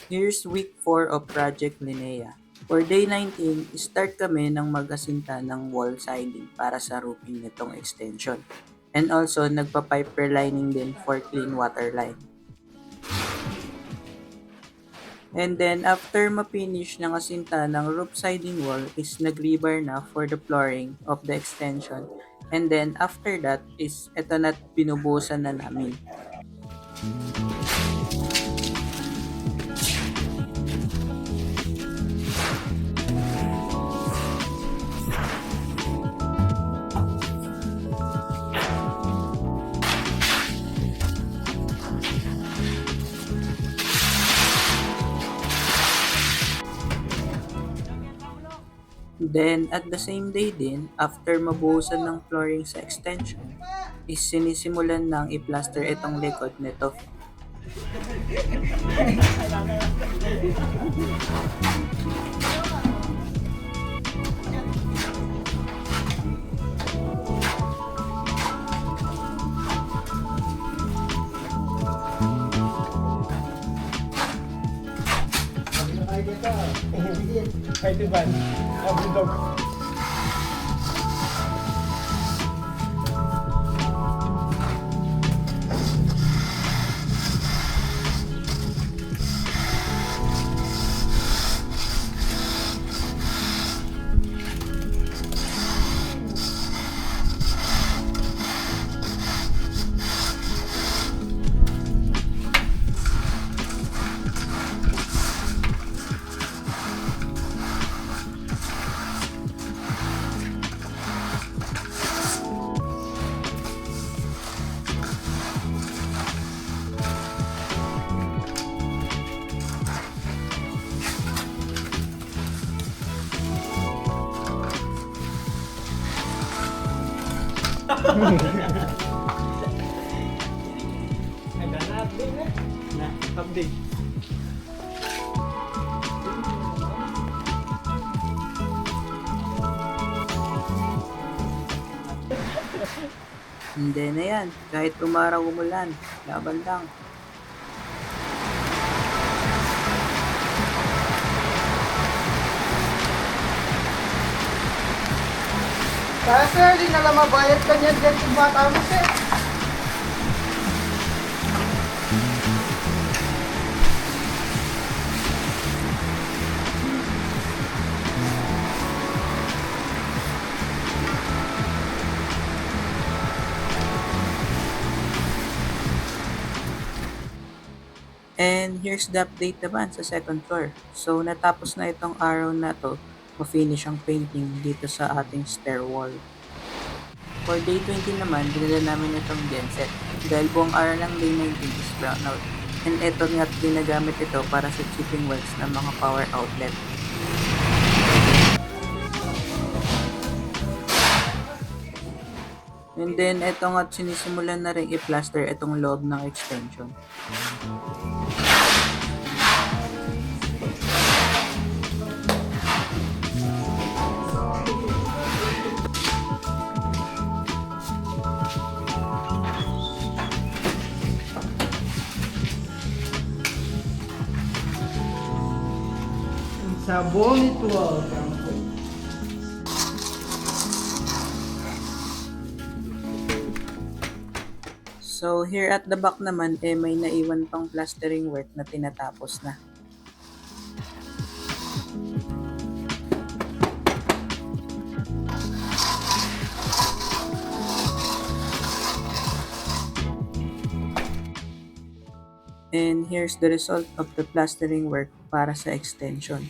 Here's week 4 of Project Linnea. For day 19, start kami ng mag-asinta ng wall siding para sa roofing nitong extension. And also, nagpa-pipe relining din for clean water line. And then, after ma-finish ng asinta ng roof siding wall is nag-rebar na for the flooring of the extension. And then, after that is eto na binubuhusan na namin. Then, at the same day din, after mabuhusan ng flooring sa extension, is sinisimulan ng i-plaster itong likod nito. Kahit iban, abundog. Ada na update na. Na update. Hindi na yan, kahit umaraw umulan, laban lang. Kaya sir, di na lang mabayad ka niyan dyan kung bata mo sir. And here's the update naman sa second floor. So natapos na itong araw na to, ma-finish ang painting dito sa ating stair wall. For day 20 naman, dinala namin itong genset. Dahil buong araw ng day 19 is brownout. And ito nga ginagamit ito para sa chipping wells ng mga power outlet. And then, ito nga sinisimulan na rin i-plaster itong loob ng extension. Sa bonito. So, here at the back naman, may naiwan pang plastering work na tinatapos na. And here's the result of the plastering work para sa extension.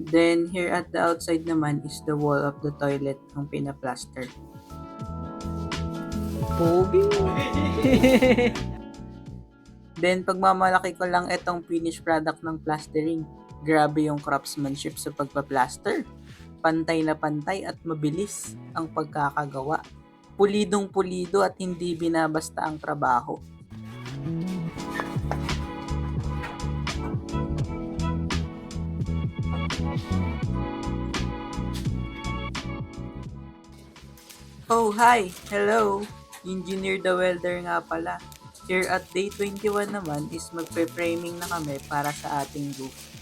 Then here at the outside naman is the wall of the toilet ang pinaplaster. Pogi! Then pagmamalaki ko lang itong finished product ng plastering. Grabe yung craftsmanship sa pagpa-plaster. Pantay na pantay at mabilis ang pagkakagawa. Pulidong pulido at hindi binabasta ang trabaho. Oh, hi! Hello! Engineer the Welder nga pala. Here at day 21 naman is magpe-framing na kami para sa ating roof.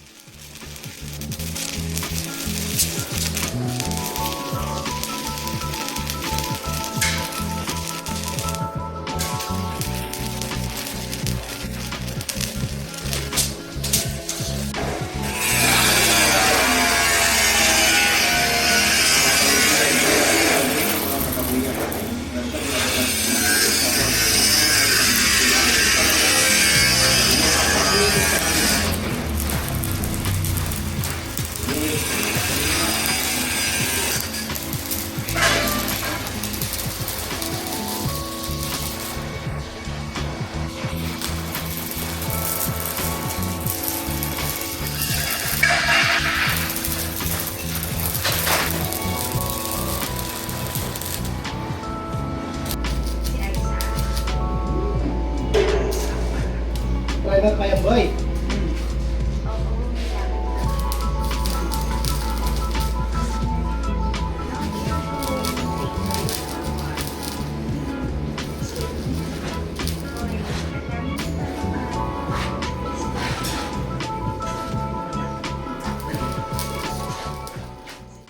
Driver pa yan, boy.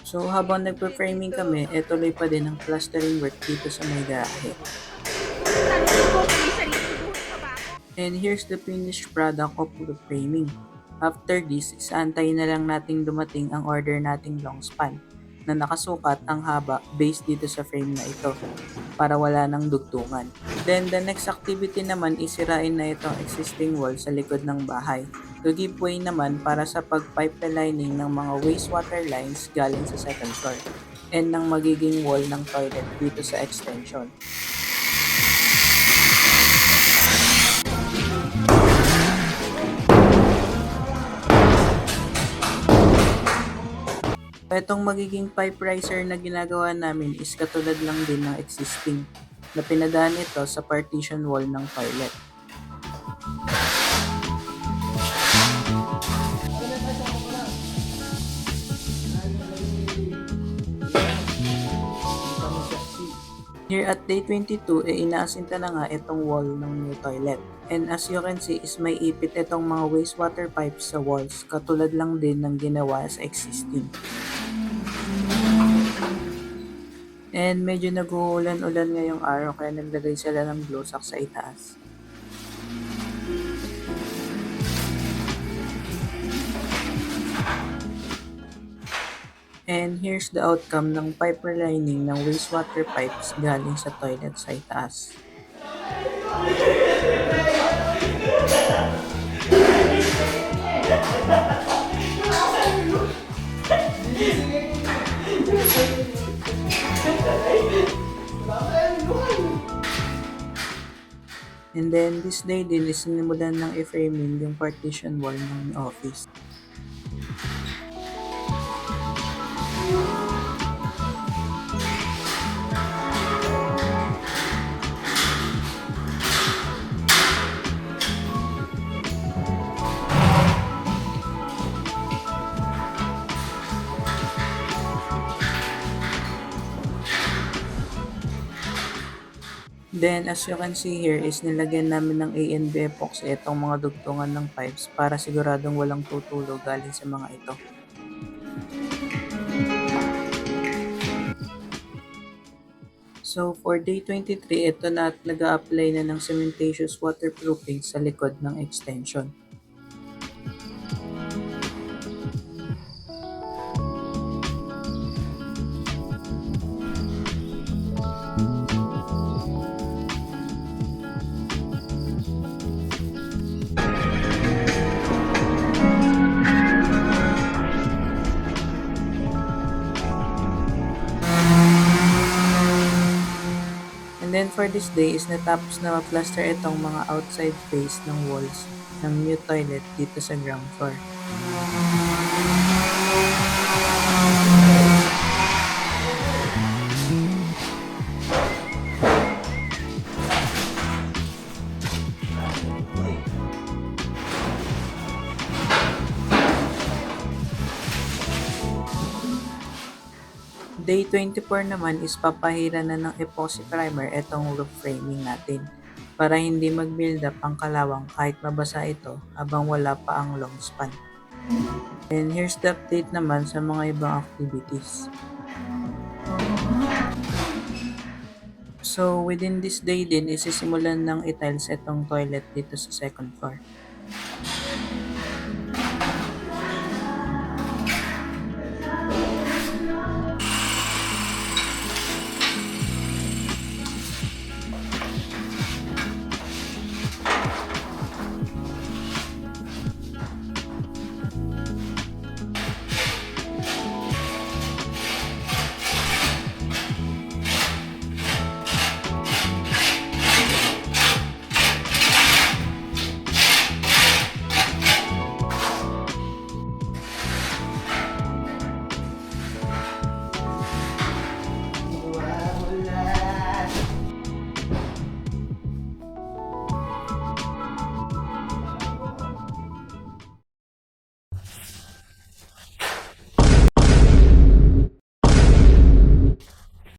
So habang nagpe-framing kami, tuloy pa din ang plastering work dito sa may garahe. And here's the finished product of the framing. After this, isaantayin na lang nating dumating ang order nating long span na nakasukat ang haba based dito sa frame na ito para wala nang dugtungan. Then the next activity naman is sirain na itong existing wall sa likod ng bahay to give way naman para sa pag-pipe lining ng mga wastewater lines galing sa second floor and ng magiging wall ng toilet dito sa extension. Itong magiging pipe riser na ginagawa namin is katulad lang din ng existing na pinadaan ito sa partition wall ng toilet. Here at day 22, inaasinta na nga itong wall ng new toilet. And as you can see is may ipit itong mga wastewater pipes sa walls katulad lang din ng ginawa sa existing. And medyo nag-uulan-ulan ngayong araw kaya naglagay sila ng glow sack sa itaas. And here's the outcome ng pipe relining ng wastewater pipes galing sa toilet sa itaas. And then this day din is sinimulan ng i-framing yung partition wall ng office. Then, as you can see here, is nilagyan namin ng A&B epoxy itong mga dugtungan ng pipes para siguradong walang tutulog galing sa mga ito. So, for day 23, ito na at nag-a-apply na ng cementatious waterproofing sa likod ng extension. for this day is natapos na ma-plaster itong mga outside face ng walls ng new toilet dito sa ground floor. Day 24 naman is papahira na ng epoxy primer itong roof framing natin para hindi mag-build up ang kalawang kahit mabasa ito habang wala pa ang long span. And here's the update naman sa mga ibang activities. So within this day din isisimulan ng i-tiles itong toilet dito sa second floor.